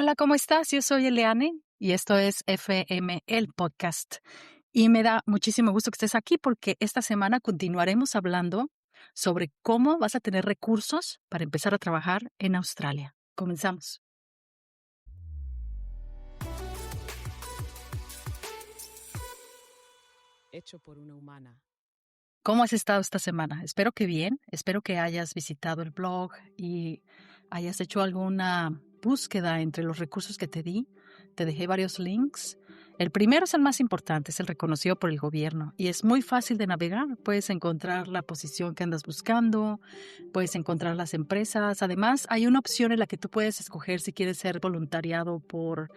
Hola, ¿cómo estás? Yo soy Eliane y esto es FM, el podcast. Y me da muchísimo gusto que estés aquí porque esta semana continuaremos hablando sobre cómo vas a tener recursos para empezar a trabajar en Australia. Comenzamos. Hecho por una humana. ¿Cómo has estado esta semana? Espero que bien. Espero que hayas visitado el blog y hayas hecho alguna búsqueda entre los recursos que te di. Te dejé varios links. El primero es el más importante, es el reconocido por el gobierno y es muy fácil de navegar. Puedes encontrar la posición que andas buscando, puedes encontrar las empresas. Además, hay una opción en la que tú puedes escoger si quieres ser voluntariado por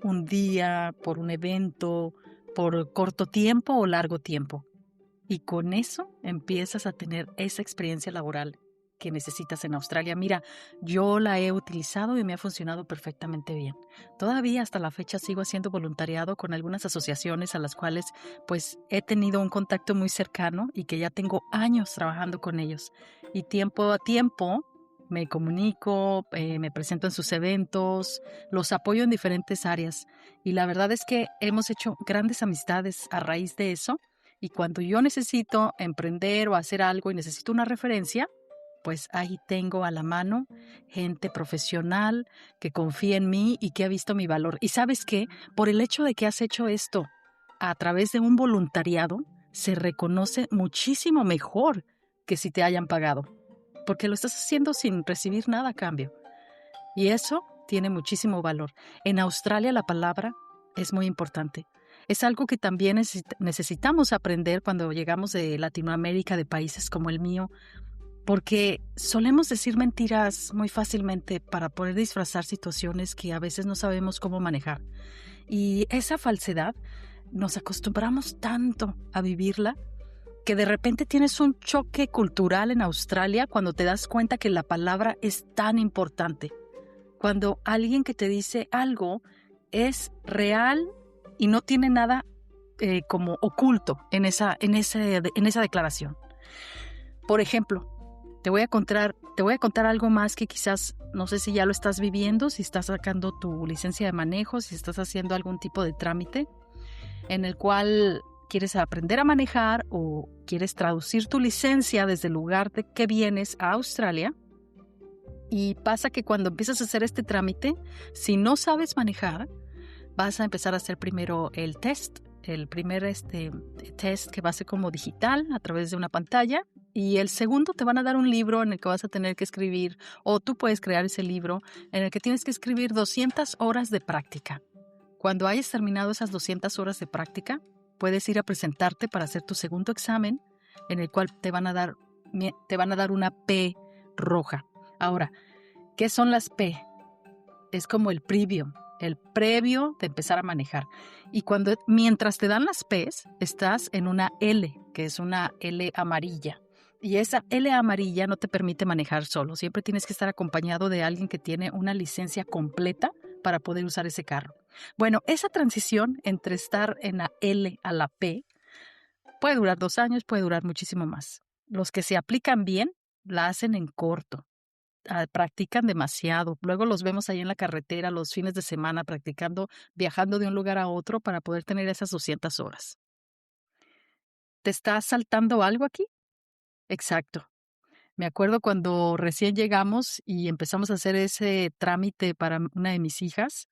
un día, por un evento, por corto tiempo o largo tiempo. Y con eso empiezas a tener esa experiencia laboral que necesitas en Australia. Mira, yo la he utilizado y me ha funcionado perfectamente bien. Todavía hasta la fecha sigo haciendo voluntariado con algunas asociaciones a las cuales pues he tenido un contacto muy cercano y que ya tengo años trabajando con ellos. Y tiempo a tiempo me comunico, me presento en sus eventos, los apoyo en diferentes áreas. Y la verdad es que hemos hecho grandes amistades a raíz de eso. Y cuando yo necesito emprender o hacer algo y necesito una referencia, pues ahí tengo a la mano gente profesional que confía en mí y que ha visto mi valor. Y sabes qué, por el hecho de que has hecho esto a través de un voluntariado, se reconoce muchísimo mejor que si te hayan pagado, porque lo estás haciendo sin recibir nada a cambio. Y eso tiene muchísimo valor. En Australia la palabra es muy importante. Es algo que también necesitamos aprender cuando llegamos de Latinoamérica, de países como el mío, porque solemos decir mentiras muy fácilmente para poder disfrazar situaciones que a veces no sabemos cómo manejar. Y esa falsedad nos acostumbramos tanto a vivirla que de repente tienes un choque cultural en Australia cuando te das cuenta que la palabra es tan importante. Cuando alguien que te dice algo es real y no tiene nada como oculto en esa declaración. Por ejemplo, te voy a contar algo más que quizás, no sé si ya lo estás viviendo, si estás sacando tu licencia de manejo, si estás haciendo algún tipo de trámite en el cual quieres aprender a manejar o quieres traducir tu licencia desde el lugar de que vienes a Australia. Y pasa que cuando empiezas a hacer este trámite, si no sabes manejar, vas a empezar a hacer primero el test, el primer test que va a ser como digital a través de una pantalla, y el segundo te van a dar un libro en el que vas a tener que escribir, o tú puedes crear ese libro en el que tienes que escribir 200 horas de práctica. Cuando hayas terminado esas 200 horas de práctica, puedes ir a presentarte para hacer tu segundo examen, en el cual te van a dar una P roja. Ahora, ¿qué son las P? Es como el previo de empezar a manejar. Y mientras te dan las P's, estás en una L, que es una L amarilla. Y esa L amarilla no te permite manejar solo. Siempre tienes que estar acompañado de alguien que tiene una licencia completa para poder usar ese carro. Bueno, esa transición entre estar en la L a la P puede durar 2 años, puede durar muchísimo más. Los que se aplican bien la hacen en corto. Practican demasiado. Luego los vemos ahí en la carretera los fines de semana practicando, viajando de un lugar a otro para poder tener esas 200 horas. ¿Te está saltando algo aquí? Exacto. Me acuerdo cuando recién llegamos y empezamos a hacer ese trámite para una de mis hijas,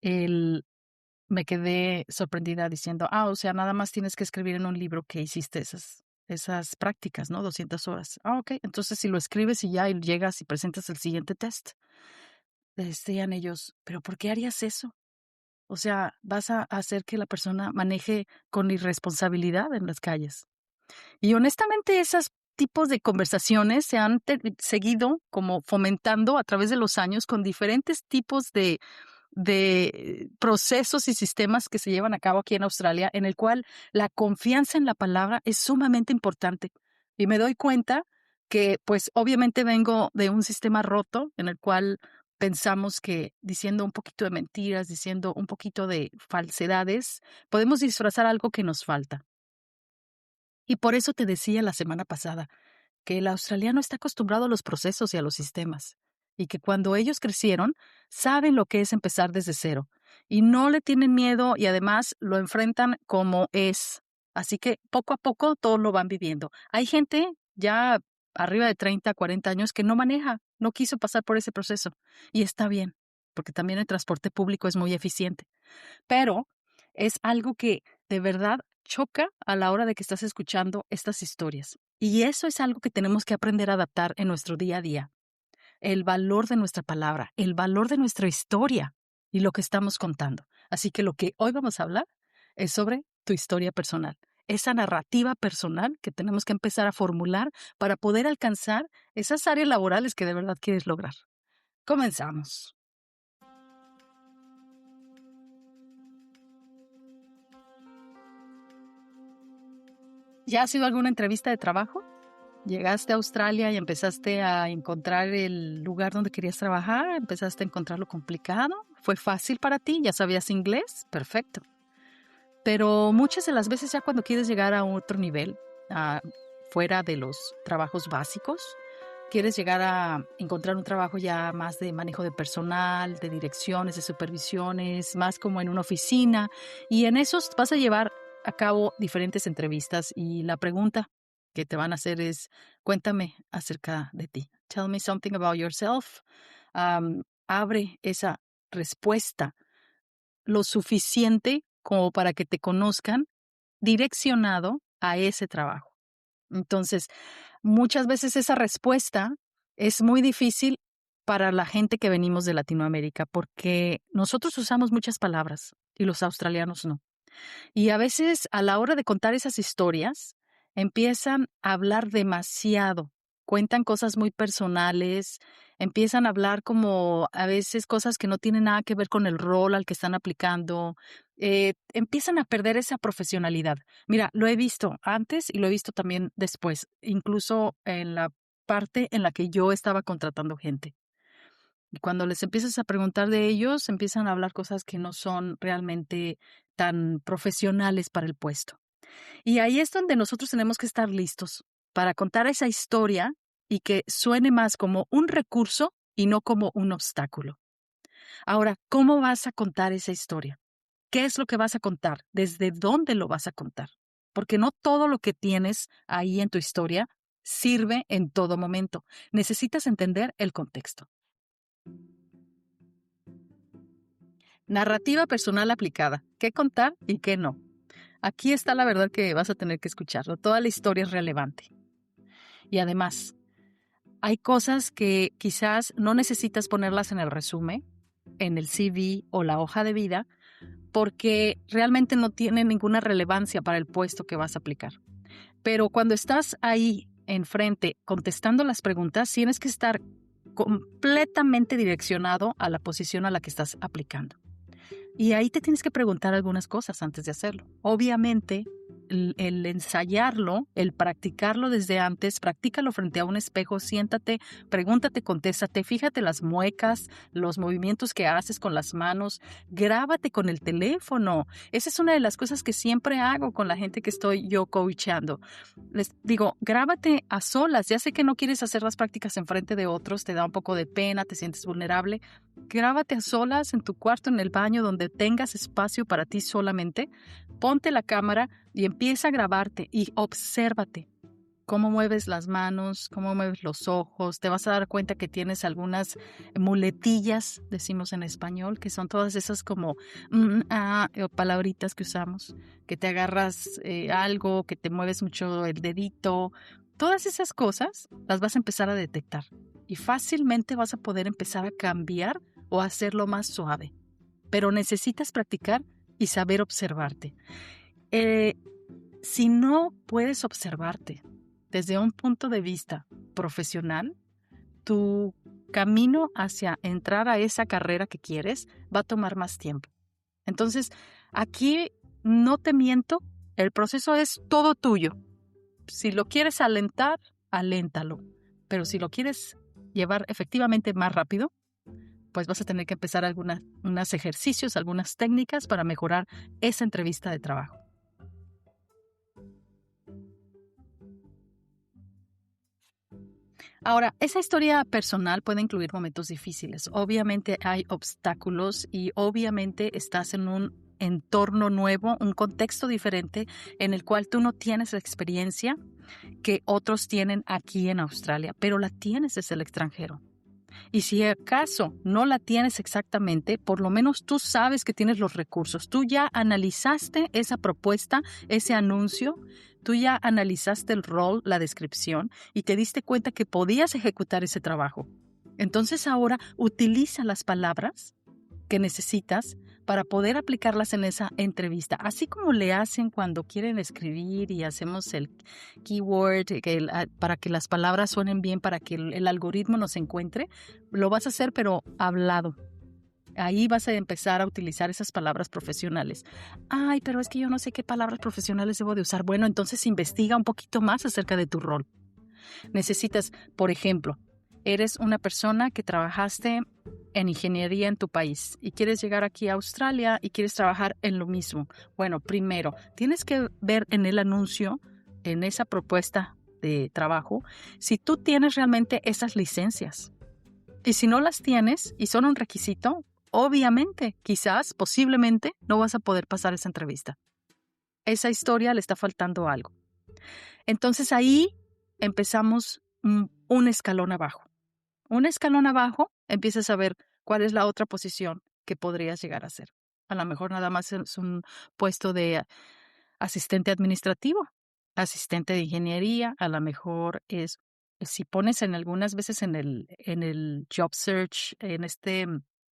me quedé sorprendida diciendo, o sea, nada más tienes que escribir en un libro que hiciste esas prácticas, ¿no? 200 horas. Ok, entonces si lo escribes y ya y llegas y presentas el siguiente test. Decían ellos, ¿pero por qué harías eso? O sea, vas a hacer que la persona maneje con irresponsabilidad en las calles. Y honestamente, esos tipos de conversaciones se han seguido como fomentando a través de los años con diferentes tipos de procesos y sistemas que se llevan a cabo aquí en Australia, en el cual la confianza en la palabra es sumamente importante. Y me doy cuenta que, pues, obviamente vengo de un sistema roto en el cual pensamos que diciendo un poquito de mentiras, diciendo un poquito de falsedades, podemos disfrazar algo que nos falta. Y por eso te decía la semana pasada que el australiano está acostumbrado a los procesos y a los sistemas. y que cuando ellos crecieron, saben lo que es empezar desde cero y no le tienen miedo y además lo enfrentan como es. Así que poco a poco todos lo van viviendo. Hay gente ya arriba de 30, 40 años que no maneja, no quiso pasar por ese proceso y está bien, porque también el transporte público es muy eficiente. Pero es algo que de verdad choca a la hora de que estás escuchando estas historias. Y eso es algo que tenemos que aprender a adaptar en nuestro día a día. El valor de nuestra palabra, el valor de nuestra historia y lo que estamos contando. Así que lo que hoy vamos a hablar es sobre tu historia personal, esa narrativa personal que tenemos que empezar a formular para poder alcanzar esas áreas laborales que de verdad quieres lograr. Comenzamos. ¿Ya has ido a alguna entrevista de trabajo? ¿Llegaste a Australia y empezaste a encontrar el lugar donde querías trabajar? ¿Empezaste a encontrarlo complicado? ¿Fue fácil para ti? ¿Ya sabías inglés? Perfecto. Pero muchas de las veces ya cuando quieres llegar a otro nivel, fuera de los trabajos básicos, quieres llegar a encontrar un trabajo ya más de manejo de personal, de direcciones, de supervisiones, más como en una oficina. Y en esos vas a llevar a cabo diferentes entrevistas y la pregunta que te van a hacer es, cuéntame acerca de ti. Tell me something about yourself. Abre esa respuesta lo suficiente como para que te conozcan direccionado a ese trabajo. Entonces, muchas veces esa respuesta es muy difícil para la gente que venimos de Latinoamérica, porque nosotros usamos muchas palabras y los australianos no. Y a veces a la hora de contar esas historias, empiezan a hablar demasiado, cuentan cosas muy personales, empiezan a hablar como a veces cosas que no tienen nada que ver con el rol al que están aplicando, empiezan a perder esa profesionalidad. Mira, lo he visto antes y lo he visto también después, incluso en la parte en la que yo estaba contratando gente. Y cuando les empiezas a preguntar de ellos, empiezan a hablar cosas que no son realmente tan profesionales para el puesto. Y ahí es donde nosotros tenemos que estar listos para contar esa historia y que suene más como un recurso y no como un obstáculo. Ahora, ¿cómo vas a contar esa historia? ¿Qué es lo que vas a contar? ¿Desde dónde lo vas a contar? Porque no todo lo que tienes ahí en tu historia sirve en todo momento. Necesitas entender el contexto. Narrativa personal aplicada. ¿Qué contar y qué no? Aquí está la verdad que vas a tener que escucharlo. Toda la historia es relevante. Y además, hay cosas que quizás no necesitas ponerlas en el resumen, en el CV o la hoja de vida, porque realmente no tienen ninguna relevancia para el puesto que vas a aplicar. Pero cuando estás ahí enfrente contestando las preguntas, tienes que estar completamente direccionado a la posición a la que estás aplicando. Y ahí te tienes que preguntar algunas cosas antes de hacerlo. Obviamente, el ensayarlo, el practicarlo desde antes, practícalo frente a un espejo, siéntate, pregúntate, contéstate, fíjate las muecas, los movimientos que haces con las manos, grábate con el teléfono. Esa es una de las cosas que siempre hago con la gente que estoy yo coachando. Les digo, grábate a solas. Ya sé que no quieres hacer las prácticas enfrente de otros, te da un poco de pena, te sientes vulnerable. Grábate a solas en tu cuarto, en el baño, donde tengas espacio para ti solamente. Ponte la cámara y empieza a grabarte y obsérvate cómo mueves las manos, cómo mueves los ojos. Te vas a dar cuenta que tienes algunas muletillas, decimos en español, que son todas esas como palabritas que usamos, que te agarras algo, que te mueves mucho el dedito. Todas esas cosas las vas a empezar a detectar y fácilmente vas a poder empezar a cambiar o hacerlo más suave. Pero necesitas practicar y saber observarte. Si no puedes observarte desde un punto de vista profesional, tu camino hacia entrar a esa carrera que quieres va a tomar más tiempo. Entonces, aquí no te miento, el proceso es todo tuyo. Si lo quieres alentar, aléntalo. Pero si lo quieres llevar efectivamente más rápido, pues vas a tener que empezar unos ejercicios, algunas técnicas para mejorar esa entrevista de trabajo. Ahora, esa historia personal puede incluir momentos difíciles. Obviamente hay obstáculos y obviamente estás en un entorno nuevo, un contexto diferente en el cual tú no tienes la experiencia que otros tienen aquí en Australia, pero la tienes desde el extranjero. Y si acaso no la tienes exactamente, por lo menos tú sabes que tienes los recursos. Tú ya analizaste esa propuesta, ese anuncio, tú ya analizaste el rol, la descripción y te diste cuenta que podías ejecutar ese trabajo. Entonces ahora utiliza las palabras que necesitas para poder aplicarlas en esa entrevista. Así como le hacen cuando quieren escribir y hacemos el keyword para que las palabras suenen bien, para que el algoritmo nos encuentre, lo vas a hacer pero hablado. Ahí vas a empezar a utilizar esas palabras profesionales. Ay, pero es que yo no sé qué palabras profesionales debo de usar. Bueno, entonces investiga un poquito más acerca de tu rol. Necesitas, por ejemplo, eres una persona que trabajaste en ingeniería en tu país y quieres llegar aquí a Australia y quieres trabajar en lo mismo. Bueno, primero, tienes que ver en el anuncio, en esa propuesta de trabajo, si tú tienes realmente esas licencias. Y si no las tienes y son un requisito, obviamente, quizás, posiblemente, no vas a poder pasar esa entrevista. Esa historia le está faltando algo. Entonces ahí empezamos un escalón abajo. Un escalón abajo empiezas a ver cuál es la otra posición que podrías llegar a hacer. A lo mejor nada más es un puesto de asistente administrativo, asistente de ingeniería, a lo mejor es, si pones en algunas veces en el job search, en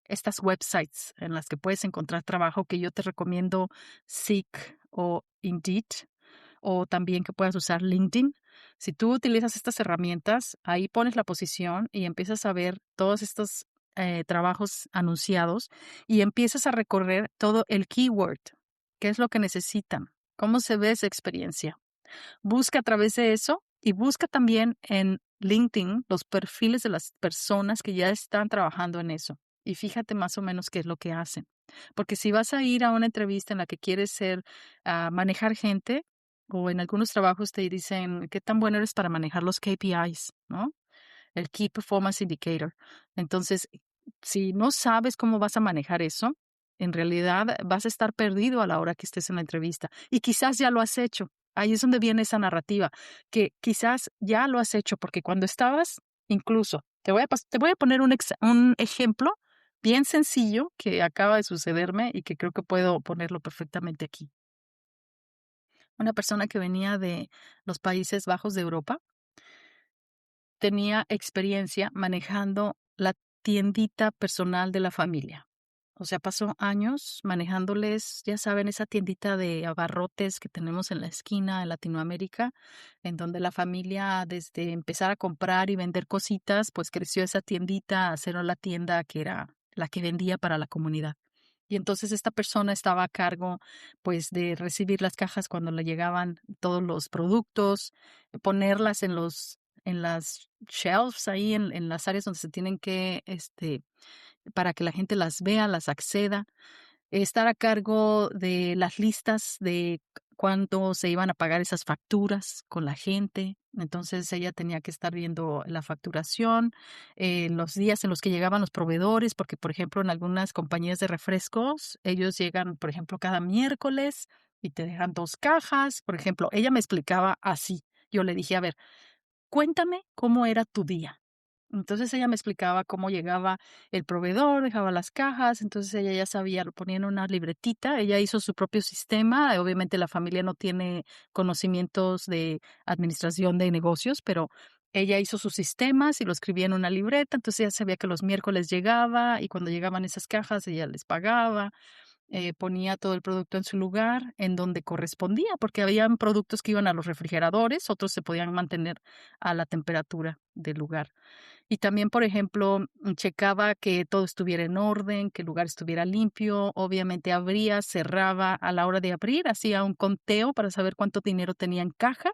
estas websites en las que puedes encontrar trabajo, que yo te recomiendo Seek o Indeed, o también que puedas usar LinkedIn. Si tú utilizas estas herramientas, ahí pones la posición y empiezas a ver todos estos trabajos anunciados y empiezas a recorrer todo el keyword, qué es lo que necesitan, cómo se ve esa experiencia. Busca a través de eso y busca también en LinkedIn los perfiles de las personas que ya están trabajando en eso y fíjate más o menos qué es lo que hacen. Porque si vas a ir a una entrevista en la que quieres manejar gente, o en algunos trabajos te dicen qué tan bueno eres para manejar los KPIs, ¿no? El Key Performance Indicator. Entonces, si no sabes cómo vas a manejar eso, en realidad vas a estar perdido a la hora que estés en la entrevista. Y quizás ya lo has hecho. Ahí es donde viene esa narrativa, que quizás ya lo has hecho, porque cuando estabas, incluso, te voy a poner un ejemplo bien sencillo que acaba de sucederme y que creo que puedo ponerlo perfectamente aquí. Una persona que venía de los Países Bajos de Europa tenía experiencia manejando la tiendita personal de la familia. O sea, pasó años manejándoles, ya saben, esa tiendita de abarrotes que tenemos en la esquina en Latinoamérica, en donde la familia, desde empezar a comprar y vender cositas, pues creció esa tiendita a ser la tienda que era la que vendía para la comunidad. Y entonces esta persona estaba a cargo, pues, de recibir las cajas cuando le llegaban todos los productos, ponerlas en las shelves ahí en las áreas donde se tienen que, para que la gente las vea, las acceda, estar a cargo de las listas de cuándo se iban a pagar esas facturas con la gente. Entonces ella tenía que estar viendo la facturación, los días en los que llegaban los proveedores, porque por ejemplo en algunas compañías de refrescos, ellos llegan, por ejemplo, cada miércoles y te dejan 2 cajas. Por ejemplo, ella me explicaba así. Yo le dije, a ver, cuéntame cómo era tu día. Entonces ella me explicaba cómo llegaba el proveedor, dejaba las cajas, entonces ella ya sabía, lo ponía en una libretita, ella hizo su propio sistema, obviamente la familia no tiene conocimientos de administración de negocios, pero ella hizo sus sistemas y lo escribía en una libreta, entonces ella sabía que los miércoles llegaba y cuando llegaban esas cajas ella les pagaba, ponía todo el producto en su lugar, en donde correspondía, porque habían productos que iban a los refrigeradores, otros se podían mantener a la temperatura del lugar. Y también, por ejemplo, checaba que todo estuviera en orden, que el lugar estuviera limpio. Obviamente abría, cerraba a la hora de abrir, hacía un conteo para saber cuánto dinero tenía en caja.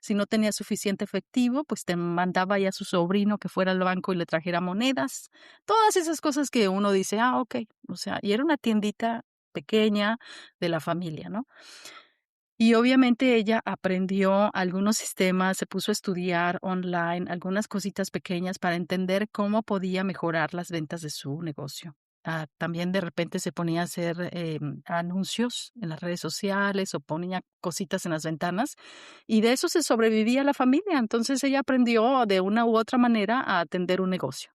Si no tenía suficiente efectivo, pues te mandaba ya a su sobrino que fuera al banco y le trajera monedas. Todas esas cosas que uno dice, ok. O sea, y era una tiendita pequeña de la familia, ¿no? Y obviamente ella aprendió algunos sistemas, se puso a estudiar online algunas cositas pequeñas para entender cómo podía mejorar las ventas de su negocio. También de repente se ponía a hacer anuncios en las redes sociales o ponía cositas en las ventanas y de eso se sobrevivía la familia. Entonces ella aprendió de una u otra manera a atender un negocio.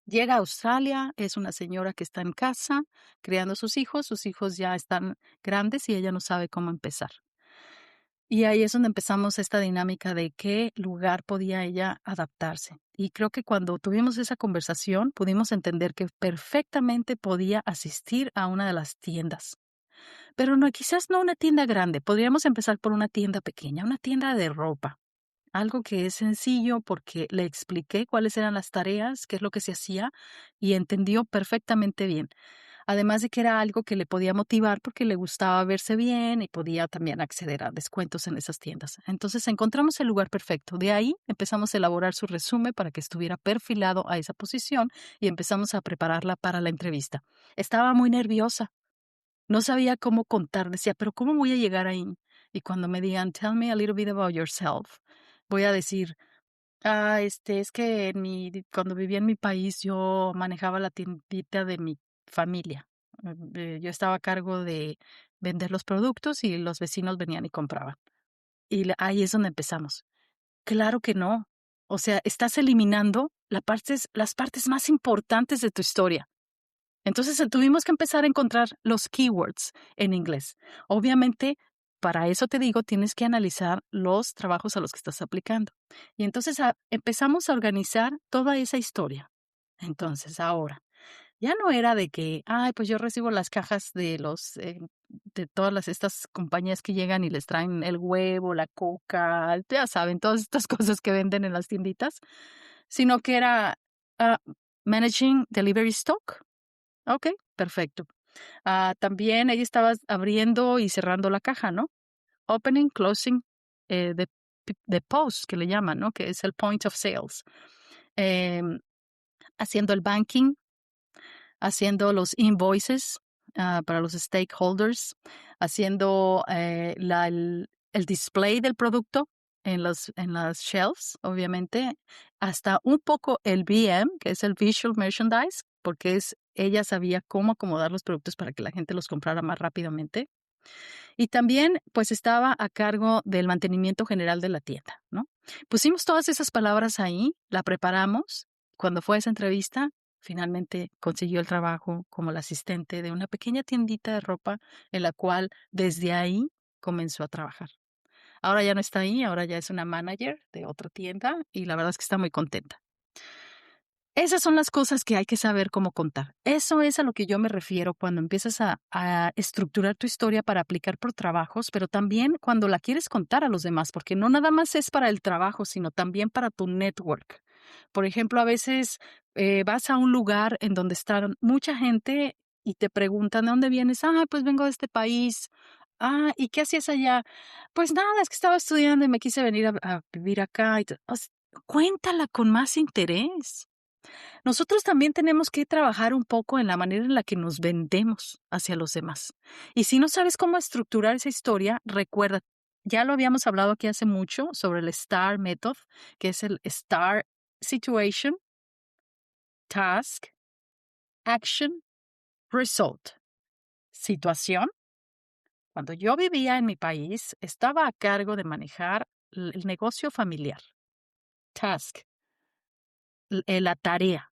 Llega a Australia, es una señora que está en casa criando sus hijos ya están grandes y ella no sabe cómo empezar. Y ahí es donde empezamos esta dinámica de qué lugar podía ella adaptarse. Y creo que cuando tuvimos esa conversación pudimos entender que perfectamente podía asistir a una de las tiendas. Pero no, quizás no una tienda grande, podríamos empezar por una tienda pequeña, una tienda de ropa. Algo que es sencillo porque le expliqué cuáles eran las tareas, qué es lo que se hacía y entendió perfectamente bien. Además de que era algo que le podía motivar porque le gustaba verse bien y podía también acceder a descuentos en esas tiendas. Entonces encontramos el lugar perfecto. De ahí empezamos a elaborar su resumen para que estuviera perfilado a esa posición y empezamos a prepararla para la entrevista. Estaba muy nerviosa. No sabía cómo contar. Decía, pero ¿cómo voy a llegar ahí? Y cuando me digan, tell me a little bit about yourself, voy a decir, es que cuando vivía en mi país, yo manejaba la tiendita de mi familia. Yo estaba a cargo de vender los productos y los vecinos venían y compraban. Y ahí es donde empezamos. Claro que no. O sea, estás eliminando las partes más importantes de tu historia. Entonces tuvimos que empezar a encontrar los keywords en inglés. Obviamente, para eso te digo, tienes que analizar los trabajos a los que estás aplicando. Y entonces empezamos a organizar toda esa historia. Entonces, ahora, ya no era de que, ay, pues yo recibo las cajas de todas estas compañías que llegan y les traen el huevo, la coca, ya saben, todas estas cosas que venden en las tienditas, sino que era ah, managing delivery stock. Okey, perfecto. También ella estaba abriendo y cerrando la caja, ¿no? Opening, closing, the POS, que le llaman, ¿no? Que es el point of sales. Em, Haciendo el banking, haciendo los invoices, para los stakeholders, haciendo, el display del producto en las shelves, obviamente, hasta un poco el VM, que es el Visual Merchandise, porque ella sabía cómo acomodar los productos para que la gente los comprara más rápidamente. Y también, pues, estaba a cargo del mantenimiento general de la tienda, ¿no? Pusimos todas esas palabras ahí, la preparamos. Cuando fue a esa entrevista, finalmente consiguió el trabajo como la asistente de una pequeña tiendita de ropa en la cual desde ahí comenzó a trabajar. Ahora ya no está ahí, ahora ya es una manager de otra tienda y la verdad es que está muy contenta. Esas son las cosas que hay que saber cómo contar. Eso es a lo que yo me refiero cuando empiezas a estructurar tu historia para aplicar por trabajos, pero también cuando la quieres contar a los demás, porque no nada más es para el trabajo, sino también para tu network. Por ejemplo, a veces vas a un lugar en donde está mucha gente y te preguntan, ¿de dónde vienes? Pues vengo de este país. ¿Y qué hacías allá? Pues nada, es que estaba estudiando y me quise venir a vivir acá. Cuéntala con más interés. Nosotros también tenemos que trabajar un poco en la manera en la que nos vendemos hacia los demás. Y si no sabes cómo estructurar esa historia, recuerda, ya lo habíamos hablado aquí hace mucho sobre el STAR Method, que es el STAR Situation, Task, Action, Result. Situación. Cuando yo vivía en mi país, estaba a cargo de manejar el negocio familiar. Task, la tarea.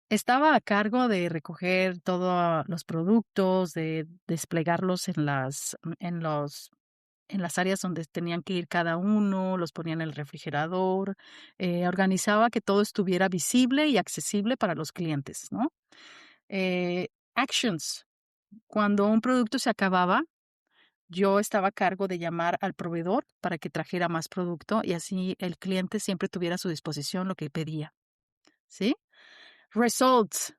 Estaba a cargo de recoger todos los productos, de desplegarlos en las áreas donde tenían que ir cada uno, los ponía en el refrigerador, organizaba que todo estuviera visible y accesible para los clientes, ¿no? Actions. Cuando un producto se acababa, yo estaba a cargo de llamar al proveedor para que trajera más producto y así el cliente siempre tuviera a su disposición lo que pedía, ¿sí? Results,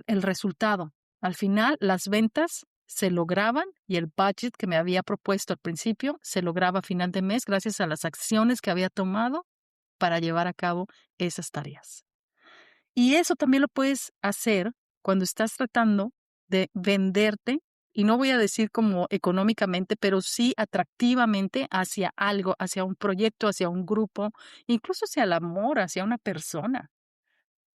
el resultado. Al final, las ventas se lograban y el budget que me había propuesto al principio se lograba a final de mes gracias a las acciones que había tomado para llevar a cabo esas tareas. Y eso también lo puedes hacer cuando estás tratando de venderte y no voy a decir como económicamente, pero sí atractivamente hacia algo, hacia un proyecto, hacia un grupo, incluso hacia el amor, hacia una persona.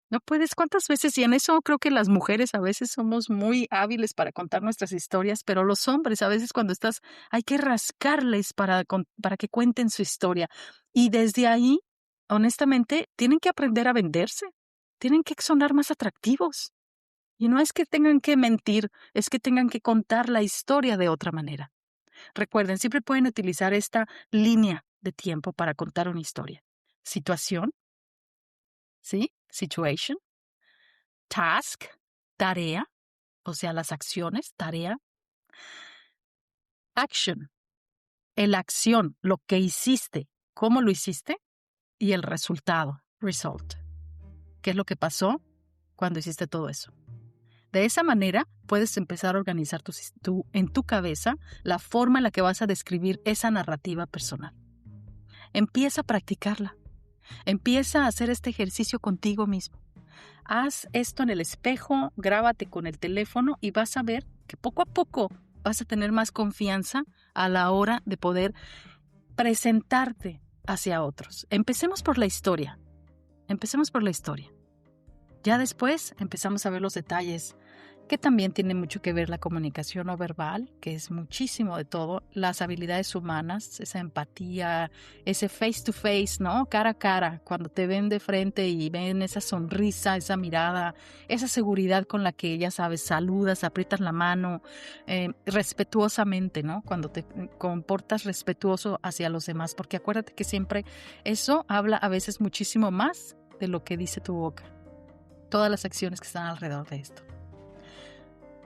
No puedes, ¿cuántas veces? Y en eso creo que las mujeres a veces somos muy hábiles para contar nuestras historias, pero los hombres a veces cuando estás, hay que rascarles para que cuenten su historia. Y desde ahí, honestamente, tienen que aprender a venderse, tienen que sonar más atractivos. Y no es que tengan que mentir, es que tengan que contar la historia de otra manera. Recuerden, siempre pueden utilizar esta línea de tiempo para contar una historia. Situación, ¿sí? Situation. Task, tarea, o sea, las acciones, tarea. Action, la acción, lo que hiciste, cómo lo hiciste y el resultado, result. ¿Qué es lo que pasó cuando hiciste todo eso? De esa manera puedes empezar a organizar en tu cabeza la forma en la que vas a describir esa narrativa personal. Empieza a practicarla. Empieza a hacer este ejercicio contigo mismo. Haz esto en el espejo, grábate con el teléfono y vas a ver que poco a poco vas a tener más confianza a la hora de poder presentarte hacia otros. Empecemos por la historia. Empecemos por la historia. Ya después empezamos a ver los detalles, que también tiene mucho que ver la comunicación no verbal, que es muchísimo de todo, las habilidades humanas, esa empatía, ese face to face, ¿no? Cara a cara, cuando te ven de frente y ven esa sonrisa, esa mirada, esa seguridad con la que, ya sabes, saludas, aprietas la mano, respetuosamente, ¿no? Cuando te comportas respetuoso hacia los demás, porque acuérdate que siempre eso habla a veces muchísimo más de lo que dice tu boca. Todas las acciones que están alrededor de esto.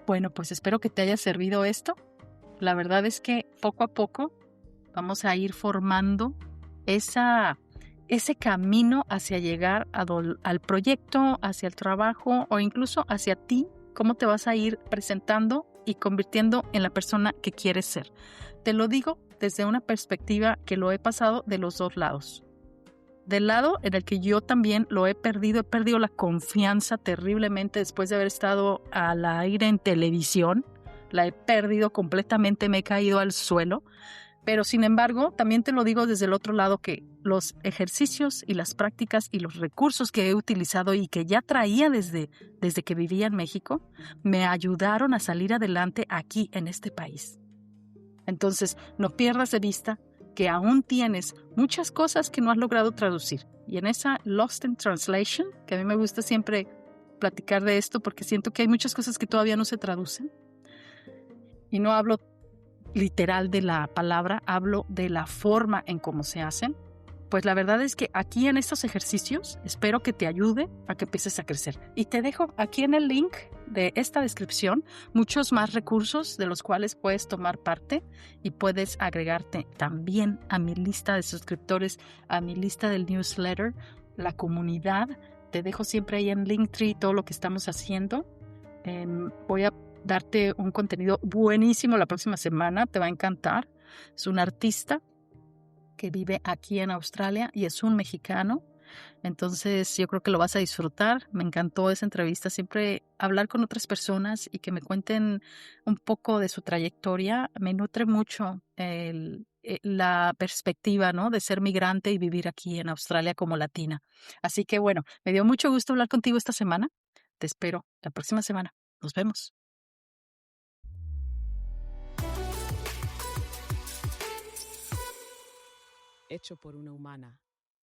Bueno, pues espero que te haya servido esto. La verdad es que poco a poco vamos a ir formando ese camino hacia llegar al proyecto, hacia el trabajo o incluso hacia ti, cómo te vas a ir presentando y convirtiendo en la persona que quieres ser. Te lo digo desde una perspectiva que lo he pasado de los dos lados. Del lado en el que yo también lo he perdido la confianza terriblemente después de haber estado al aire en televisión. La he perdido completamente, me he caído al suelo. Pero sin embargo, también te lo digo desde el otro lado que los ejercicios y las prácticas y los recursos que he utilizado y que ya traía desde que vivía en México, me ayudaron a salir adelante aquí en este país. Entonces, no pierdas de vista que aún tienes muchas cosas que no has logrado traducir. Y en esa Lost in Translation, que a mí me gusta siempre platicar de esto porque siento que hay muchas cosas que todavía no se traducen. Y no hablo literal de la palabra, hablo de la forma en cómo se hacen. Pues la verdad es que aquí en estos ejercicios espero que te ayude a que empieces a crecer. Y te dejo aquí en el link de esta descripción muchos más recursos de los cuales puedes tomar parte y puedes agregarte también a mi lista de suscriptores, a mi lista del newsletter, la comunidad. Te dejo siempre ahí en Linktree todo lo que estamos haciendo. Voy a darte un contenido buenísimo la próxima semana, te va a encantar. Es un artista que vive aquí en Australia y es un mexicano. Entonces yo creo que lo vas a disfrutar. Me encantó esa entrevista, siempre hablar con otras personas y que me cuenten un poco de su trayectoria. Me nutre mucho la perspectiva, ¿no? De ser migrante y vivir aquí en Australia como latina. Así que bueno, me dio mucho gusto hablar contigo esta semana. Te espero la próxima semana. Nos vemos. Hecho por una humana.